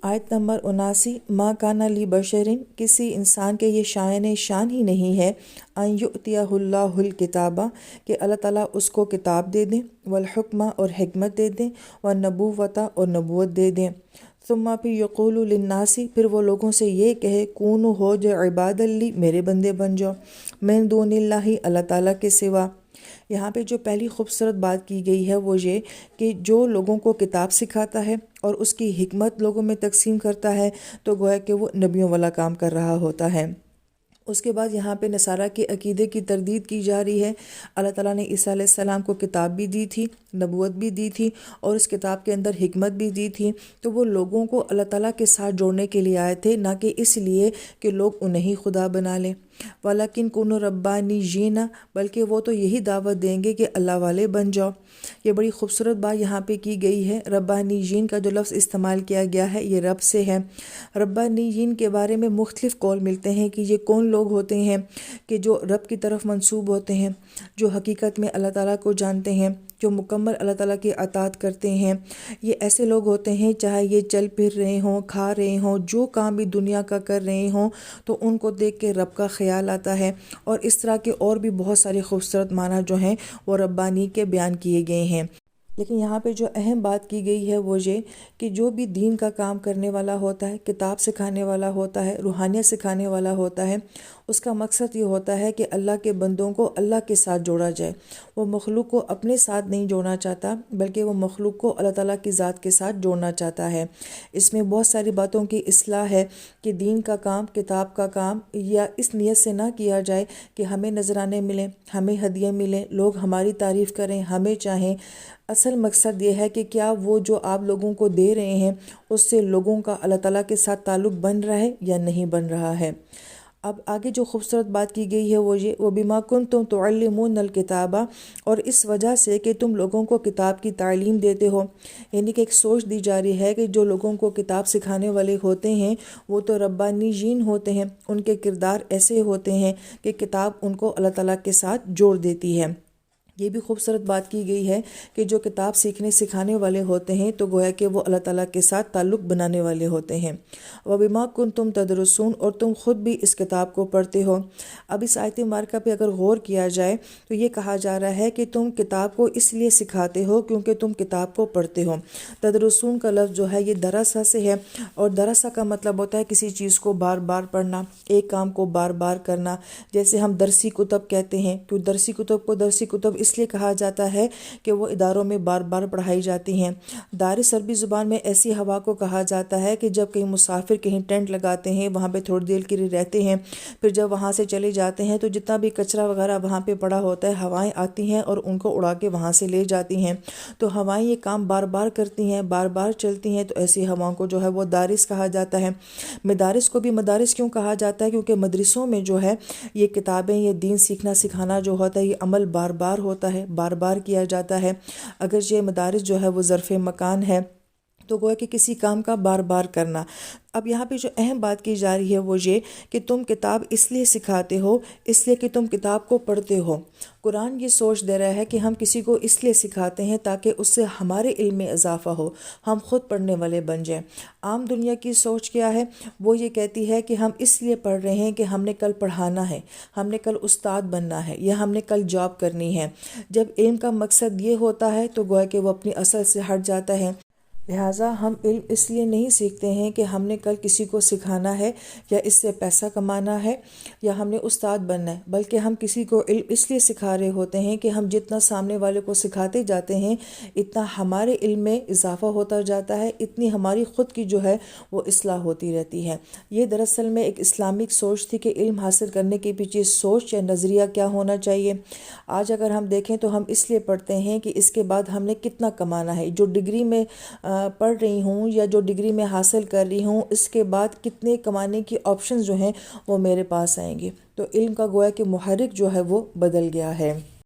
آیت نمبر 79 ما کان لی بشرین، کسی انسان کے یہ شان ہی نہیں ہے ان یؤتیہ اللہ الکتابہ کہ اللہ تعالیٰ اس کو کتاب دے دیں، والحکمہ اور حکمت دے دیں، والنبوۃ اور نبوت دے دیں، ثم پھر یقول للناس، پھر وہ لوگوں سے یہ کہے کونوا ہو جو عباد لی، میرے بندے بن جاؤ، من دون اللہ، اللہ تعالیٰ کے سوا۔ یہاں پہ جو پہلی خوبصورت بات کی گئی ہے وہ یہ کہ جو لوگوں کو کتاب سکھاتا ہے اور اس کی حکمت لوگوں میں تقسیم کرتا ہے تو گویا کہ وہ نبیوں والا کام کر رہا ہوتا ہے۔ اس کے بعد یہاں پہ نصارہ کے عقیدے کی تردید کی جا رہی ہے۔ اللہ تعالیٰ نے عیسیٰ علیہ السلام کو کتاب بھی دی تھی، نبوت بھی دی تھی، اور اس کتاب کے اندر حکمت بھی دی تھی، تو وہ لوگوں کو اللہ تعالیٰ کے ساتھ جوڑنے کے لیے آئے تھے، نہ کہ اس لیے کہ لوگ انہیں ہی خدا بنا لیں۔ وَلَكِنْ كُونُوا رَبَّانِيِّينَ، بلکہ وہ تو یہی دعوت دیں گے کہ اللہ والے بن جاؤ۔ یہ بڑی خوبصورت بات یہاں پہ کی گئی ہے۔ ربانیین کا جو لفظ استعمال کیا گیا ہے یہ رب سے ہے۔ ربانیین کے بارے میں مختلف قول ملتے ہیں کہ یہ کون لوگ ہوتے ہیں کہ جو رب کی طرف منسوب ہوتے ہیں، جو حقیقت میں اللہ تعالیٰ کو جانتے ہیں، جو مکمل اللہ تعالیٰ کی اطاعت کرتے ہیں۔ یہ ایسے لوگ ہوتے ہیں چاہے یہ چل پھر رہے ہوں، کھا رہے ہوں، جو کام بھی دنیا کا کر رہے ہوں، تو ان کو دیکھ کے رب کا خیال آتا ہے، اور اس طرح کے اور بھی بہت سارے خوبصورت معنی جو ہیں وہ ربانی کے بیان کیے گئے ہیں۔ لیکن یہاں پہ جو اہم بات کی گئی ہے وہ یہ کہ جو بھی دین کا کام کرنے والا ہوتا ہے، کتاب سکھانے والا ہوتا ہے، روحانیت سکھانے والا ہوتا ہے، اس کا مقصد یہ ہوتا ہے کہ اللہ کے بندوں کو اللہ کے ساتھ جوڑا جائے۔ وہ مخلوق کو اپنے ساتھ نہیں جوڑنا چاہتا، بلکہ وہ مخلوق کو اللہ تعالیٰ کی ذات کے ساتھ جوڑنا چاہتا ہے۔ اس میں بہت ساری باتوں کی اصلاح ہے کہ دین کا کام، کتاب کا کام یا اس نیت سے نہ کیا جائے کہ ہمیں نذرانے ملیں، ہمیں ہدیے ملیں، لوگ ہماری تعریف کریں، ہمیں چاہیں۔ اصل مقصد یہ ہے کہ کیا وہ جو آپ لوگوں کو دے رہے ہیں اس سے لوگوں کا اللہ تعالیٰ کے ساتھ تعلق بن رہا ہے یا نہیں بن رہا ہے۔ اب آگے جو خوبصورت بات کی گئی ہے وہ یہ وَبِمَا كُنْتُمْ تُعَلِّمُونَ الْكِتَابَ، اور اس وجہ سے کہ تم لوگوں کو کتاب کی تعلیم دیتے ہو، یعنی کہ ایک سوچ دی جا رہی ہے کہ جو لوگوں کو کتاب سکھانے والے ہوتے ہیں وہ تو ربانیین ہوتے ہیں، ان کے کردار ایسے ہوتے ہیں کہ کتاب ان کو اللہ تعالیٰ کے ساتھ جوڑ دیتی ہے۔ یہ بھی خوبصورت بات کی گئی ہے کہ جو کتاب سیکھنے سکھانے والے ہوتے ہیں تو گویا کہ وہ اللہ تعالیٰ کے ساتھ تعلق بنانے والے ہوتے ہیں۔ وَبِمَا كُنْتُمْ تَدْرُسُونَ، اور تم خود بھی اس کتاب کو پڑھتے ہو۔ اب اس آیت مبارکہ پہ اگر غور کیا جائے تو یہ کہا جا رہا ہے کہ تم کتاب کو اس لیے سکھاتے ہو کیونکہ تم کتاب کو پڑھتے ہو۔ تدرسون کا لفظ جو ہے یہ درسہ سے ہے، اور درسہ کا مطلب ہوتا ہے کسی چیز کو بار بار پڑھنا، ایک کام کو بار بار کرنا۔ جیسے ہم درسی کتب کہتے ہیں، تو درسی کتب کو درسی کتب اس لیے کہا جاتا ہے کہ وہ اداروں میں بار بار پڑھائی جاتی ہیں۔ دارس عربی زبان میں ایسی ہوا کو کہا جاتا ہے کہ جب کہیں مسافر کہیں ٹینٹ لگاتے ہیں، وہاں پہ تھوڑی دیر کے لیے رہتے ہیں، پھر جب وہاں سے چلے جاتے ہیں تو جتنا بھی کچرا وغیرہ وہاں پہ پڑا ہوتا ہے ہوائیں آتی ہیں اور ان کو اڑا کے وہاں سے لے جاتی ہیں۔ تو ہوائیں یہ کام بار بار کرتی ہیں، بار بار چلتی ہیں، تو ایسی ہواؤں کو جو ہے وہ دارس کہا جاتا ہے۔ مدارس کو بھی مدارس کیوں کہا جاتا ہے؟ کیونکہ مدرسوں میں جو ہے یہ کتابیں، یہ دین سیکھنا سکھانا جو ہوتا ہے یہ عمل بار بار ہوتا ہے، بار بار کیا جاتا ہے۔ اگر یہ مدارس جو ہے وہ ظرف مکان ہے تو گویا کہ کسی کام کا بار بار کرنا۔ اب یہاں پہ جو اہم بات کی جا رہی ہے وہ یہ کہ تم کتاب اس لیے سکھاتے ہو، اس لیے کہ تم کتاب کو پڑھتے ہو۔ قرآن یہ سوچ دے رہا ہے کہ ہم کسی کو اس لیے سکھاتے ہیں تاکہ اس سے ہمارے علم میں اضافہ ہو، ہم خود پڑھنے والے بن جائیں۔ عام دنیا کی سوچ کیا ہے؟ وہ یہ کہتی ہے کہ ہم اس لیے پڑھ رہے ہیں کہ ہم نے کل پڑھانا ہے، ہم نے کل استاد بننا ہے، یا ہم نے کل جاب کرنی ہے۔ جب علم کا مقصد یہ ہوتا ہے تو گویا کہ وہ اپنی اصل سے ہٹ جاتا ہے۔ لہٰذا ہم علم اس لیے نہیں سیکھتے ہیں کہ ہم نے کل کسی کو سکھانا ہے یا اس سے پیسہ کمانا ہے یا ہم نے استاد بننا ہے، بلکہ ہم کسی کو علم اس لیے سکھا رہے ہوتے ہیں کہ ہم جتنا سامنے والے کو سکھاتے جاتے ہیں اتنا ہمارے علم میں اضافہ ہوتا جاتا ہے، اتنی ہماری خود کی جو ہے وہ اصلاح ہوتی رہتی ہے۔ یہ دراصل میں ایک اسلامک سوچ تھی کہ علم حاصل کرنے کے پیچھے سوچ یا نظریہ کیا ہونا چاہیے۔ آج اگر ہم دیکھیں تو ہم اس لیے پڑھتے ہیں کہ اس کے بعد ہم نے کتنا کمانا ہے، جو ڈگری میں پڑھ رہی ہوں یا جو ڈگری میں حاصل کر رہی ہوں اس کے بعد کتنے کمانے کی آپشنز جو ہیں وہ میرے پاس آئیں گے۔ تو علم کا گویا کہ محرک جو ہے وہ بدل گیا ہے۔